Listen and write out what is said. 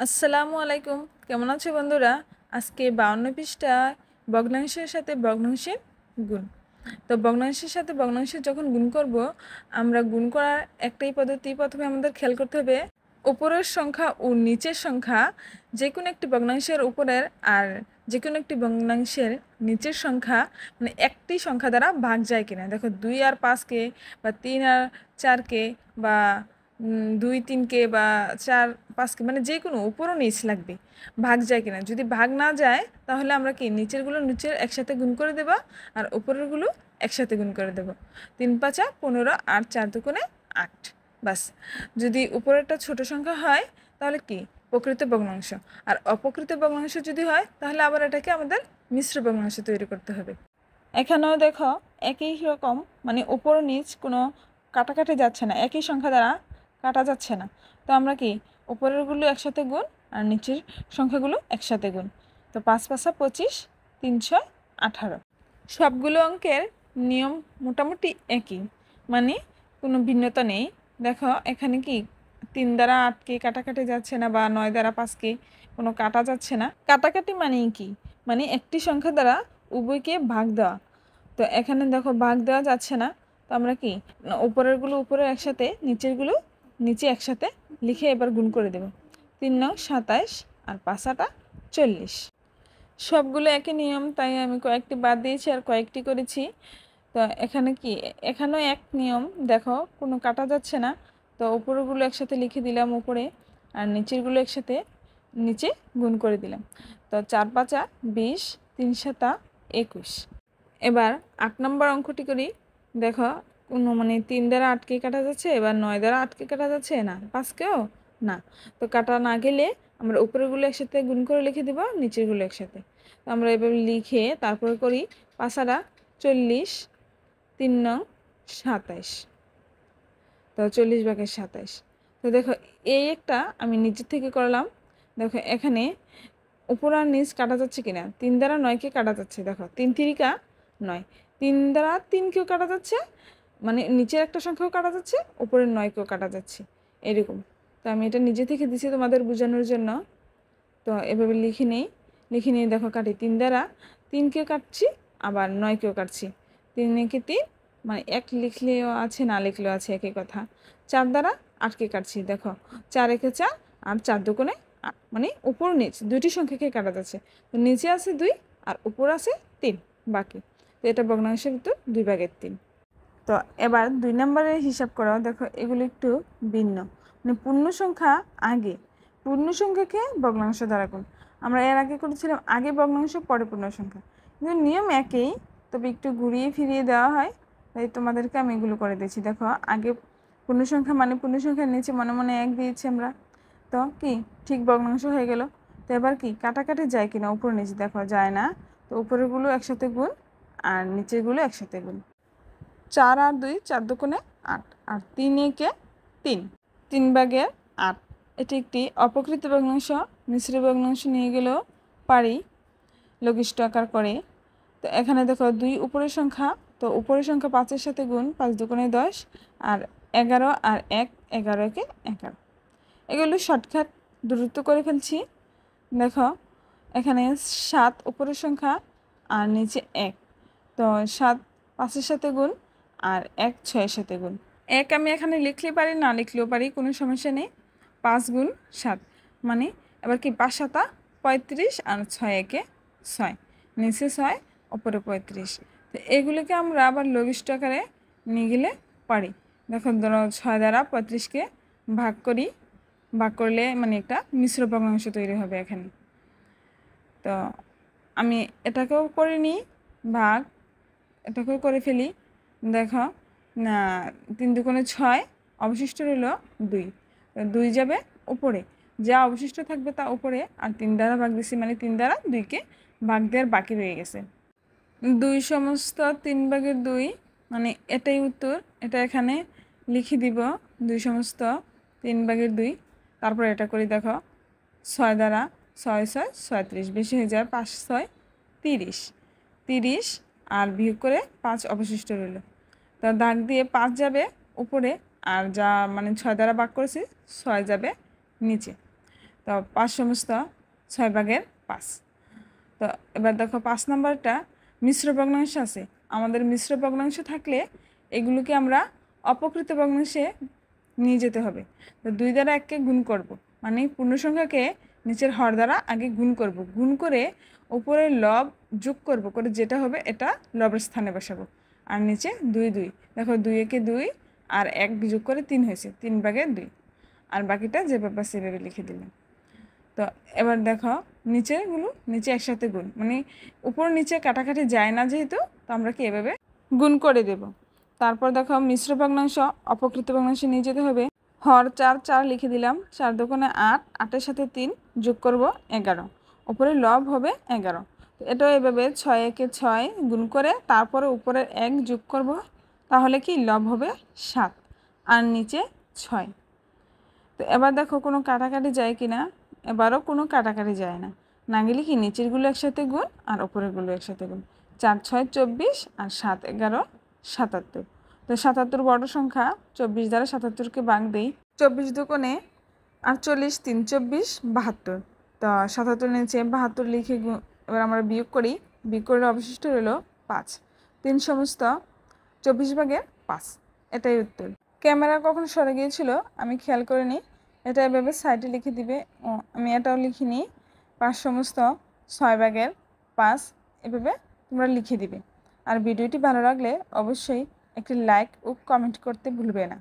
আসসালামু আলাইকুম। কেমন আছো বন্ধুরা? আজকে 52 পৃষ্ঠা ভগ্নাংশের সাথে ভগ্নাংশের গুণ। তো ভগ্নাংশের সাথে ভগ্নাংশের যখন গুণ করব, আমরা গুণ করার একটাই পদ্ধতি। প্রথমে আমাদের খেয়াল করতে হবে উপরের সংখ্যা ও নিচের সংখ্যা যে কোনো একটি ভগ্নাংশের উপরের আর যে কোনো একটি ভগ্নাংশের নিচের সংখ্যা মানে একটি সংখ্যা দ্বারা ভাগ যায় কিনা। দেখো 2 আর 5কে বা 3 আর 4কে বা 2 3কে বা 4 5কে মানে যে কোনো উপর ও নিচ লাগবে, ভাগ যায় কিনা। যদি ভাগ না যায় তাহলে আমরা কি নিচেরগুলো নিচের একসাথে গুণ করে দেব আর উপরেরগুলো একসাথে গুণ করে দেব। 3 5 15 আর 4 দুগুণে 8। বাস। যদি উপরেরটা ছোট সংখ্যা হয় তাহলে কি প্রকৃত ভগ্নাংশ, আর অপ্রকৃত ভগ্নাংশ যদি হয় তাহলে আবার এটাকে আমাদের মিশ্র ভগ্নাংশ তৈরি করতে হবে। এখানেও দেখো একই রকম মানে উপর নিচ কোনো কাটাকাটি যাচ্ছে না, একই সংখ্যা দ্বারা কাটা যাচ্ছে না। তো আমরা কি উপরেরগুলো একসাথে গুণ আর নিচের সংখ্যাগুলো একসাথে গুণ। তো 5 5 25, 3 6 18। সবগুলো অঙ্কের নিয়ম মোটামুটি একই, মানে কোনো ভিন্নতা নেই। দেখো এখানে কি 3 দ্বারা 8কে কাটাকাটি যাচ্ছে না বা 9 দ্বারা 5কে কোনো কাটা যাচ্ছে না। কাটাকাটি মানেই কি, মানে একটি সংখ্যা দ্বারা উভয়কে ভাগ দেওয়া। তো এখানে দেখো ভাগ দেওয়া যাচ্ছে না, তো আমরা কি উপরেরগুলো উপরে একসাথে নিচেরগুলো নিচে একসাথে লিখে এবার গুণ করে দেব। 3 9 27 আর 5 8 40। সবগুলো একই নিয়ম, তাই আমি কয়েকটি বাদ দিয়েছি আর কয়েকটি করেছি। তো এখানে কি এখানেও এক নিয়ম, দেখো কোনো কাটা যাচ্ছে না, তো উপরেরগুলো একসাথে লিখে দিলাম উপরে আর নিচেরগুলো একসাথে নিচে গুণ করে দিলাম। তো 4 5 20, 3 7 21। এবার 8 নম্বর অঙ্কটি করি। দেখো কোনো মানে 3 দ্বারা 8কে কাটা যাচ্ছে, এবার 9 দ্বারা 8কে কাটা যাচ্ছে না, 5কেও না। তো কাটা না গেলে আমরা উপরেরগুলো একসাথে গুণ করে লিখে দেব, নিচেরগুলো একসাথে। তো আমরা এভাবে লিখে তারপরে করি 5 40, 3 9 27। তো 40 ভাগের 27। তো দেখো এই একটা আমি নিচের থেকে করলাম। দেখো এখানে উপর আর নিচ কাটা যাচ্ছে কিনা। 3 দ্বারা 9কে কাটা যাচ্ছে, দেখো 3 3 9। 3 দ্বারা 3কেও কাটা যাচ্ছে, মানে নিচের একটা সংখ্যাও কাটা যাচ্ছে, উপরের 9কেও কাটা যাচ্ছে, এরকম। তো আমি এটা নিজে থেকে দিছি তোমাদের বোঝানোর জন্য। তো এভাবে লিখে নিয়ে দেখো কাটি। 3 দ্বারা 3কেও কাটছি, আবার 9কেও কাটছি। 3 একে 3 মানে 1 লিখলেও আছে, না লিখলেও আছে, একই কথা। 4 দ্বারা 8কে কাটছি, দেখো 4 একে 4 আর 4 দুগুণে 8, মানে উপর নিচ দুইটি সংখ্যাকে কাটা যাচ্ছে। তো নিচে আছে 2 আর উপর আছে 3 বাকি। তো এটা ভগ্নাংশের ভিতর 2 ভাগের 3। তো এবার 2 নম্বরের হিসাব করা। দেখো এগুলো একটু ভিন্ন, মানে পূর্ণ সংখ্যা আগে, পূর্ণ সংখ্যাকে ভগ্নাংশ দ্বারা গুণ। আমরা এর আগে করেছিলাম আগে ভগ্নাংশ পরে পূর্ণ সংখ্যা, কিন্তু নিয়ম একই, তবে একটু ঘুরিয়ে ফিরিয়ে দেওয়া হয়। তাই তোমাদেরকে আমি এগুলো করে দিয়েছি। দেখো আগে পূর্ণ সংখ্যা মানে পূর্ণ সংখ্যার নিচে মনে মনে 1 দিয়েছি আমরা, তো কি ঠিক ভগ্নাংশ হয়ে গেল। তো এবার কি কাটাকাটি যায় কিনা উপর নিচে, দেখো যায় না। তো উপরেরগুলো একসাথে গুণ আর নিচেরগুলো একসাথে গুণ। 4 আর 2 4 দুগুণে 8 আর 3 একে 3, 3 ভাগের 8। এটি একটি অপ্রকৃত ভগ্নাংশ। মিশ্র ভগ্নাংশ নিয়ে গেলেও পারি লঘিষ্ঠ আকার করে। তো এখানে দেখো 2 উপরের সংখ্যা, তো উপরের সংখ্যা 5-এর সাথে গুণ, 5 দুগুণে 10 আর 11 আর 1 11 একে 11। এগুলো শর্টকাট দ্রুত করে ফেলছি। দেখো এখানে 7 উপরের সংখ্যা আর নিচে 1, তো 7 5-এর সাথে গুণ আর 1 6-এর সাথে গুণ। 1 আমি এখানে লিখলে পারি, না লিখলেও পারি, কোনো সমস্যা নেই। 5 গুণ 7 মানে এবার কি 5 7 35 আর 6 একে 6, নিচে 6 উপরে 35। তো এগুলিকে আমরা আবার লঘিষ্ঠ আকারে নিয়ে গেলে পারি। দেখো 6 দ্বারা 35কে ভাগ করি, ভাগ করলে মানে একটা মিশ্র ভগ্নাংশ তৈরি হবে এখানে। তো আমি এটাকেও করে নিই ভাগ, এটাকেও করে ফেলি। দেখো না 3 দুগুণে 6, অবশিষ্ট রইল 2। 2 যাবে উপরে, যা অবশিষ্ট থাকবে তা উপরে, আর 3 দ্বারা ভাগ দিছি মানে 3 দ্বারা 2কে ভাগ দেওয়ার বাকি রয়ে গেছে। 2 সমস্ত 3 ভাগের 2 মানে এটাই উত্তর। এটা এখানে লিখে দিব 2 সমস্ত 3 ভাগের 2। তারপর এটা করি, দেখো 6 দ্বারা 6 6 36, বেশি হয়ে যায় 5 6 30, 30 আর বিয়োগ করে 5 অবশিষ্ট রইল। তো দাগ দিয়ে 5 যাবে উপরে, আর যা মানে 6 দ্বারা ভাগ করেছি 6 যাবে নিচে। তো তো 5/6 তো এবার দেখো 5 নাম্বারটা মিশ্র ভগ্নাংশ আছে। আমাদের মিশ্র ভগ্নাংশ থাকলে এগুলোকে আমরা অপকৃত ভগ্নাংশে নিয়ে যেতে হবে। তো 2 দ্বারা 1কে গুণ করব, মানে পূর্ণসংখ্যাকে নিচের হর দ্বারা আগে গুণ করব, গুণ করে উপরে লব যোগ করব, করে যেটা হবে এটা লবের স্থানে বসাবো। আর নিচে 2 2, দেখো 2 একে 2 আর 1 যোগ করে 3 হয়েছে, 3/2 আর বাকিটা যেভাবে সেভাবে লিখে দিলাম। তো এবার দেখো নিচে একসাথে গুণ, মানে উপর নিচে কাটাকাটি যায় না যেহেতু, তো আমরা কি এভাবে গুণ করে দেব। তারপর দেখো মিশ্র ভগ্নাংশ অপকৃত ভগ্নাংশে নিয়ে যেতে হবে। হর 4 লিখে দিলাম, 4 দোকানে 8, 8-এর সাথে 3 যোগ করব 11, উপরে লব হবে 11। তো এটাও এভাবে 6 একে 6 গুণ করে তারপরে উপরের 1 যোগ করব, তাহলে কি লব হবে 7 আর নিচে 6। তো এবার দেখো কোনো কাটাকাটি যায় কি না, এবারও কোনো কাটাকাটি যায় না, না গেলে কি নিচেরগুলো একসাথে গুণ আর উপরেরগুলো একসাথে গুণ। 4 6 24 আর 7 11 77। তো 77 বড় সংখ্যা, 24 দ্বারা 77কে ভাগ দেই, 24 দুগুণে 48, 3 24 72। তো 77 নিচে 72 লিখে এবার আমরা বিয়োগ করি, বিয়োগ করে অবশিষ্ট রইল 5। 3/24 এটাই উত্তর। ক্যামেরা কখন সরে গিয়েছিল আমি খেয়াল করিনি, এটা এভাবে সাইডে লিখে দিবে। আমি এটাও লিখিনি, 5/6 এভাবে তোমরা লিখে দিবে। আর ভিডিওটি ভালো লাগলে অবশ্যই একটি লাইক ও কমেন্ট করতে ভুলবে না।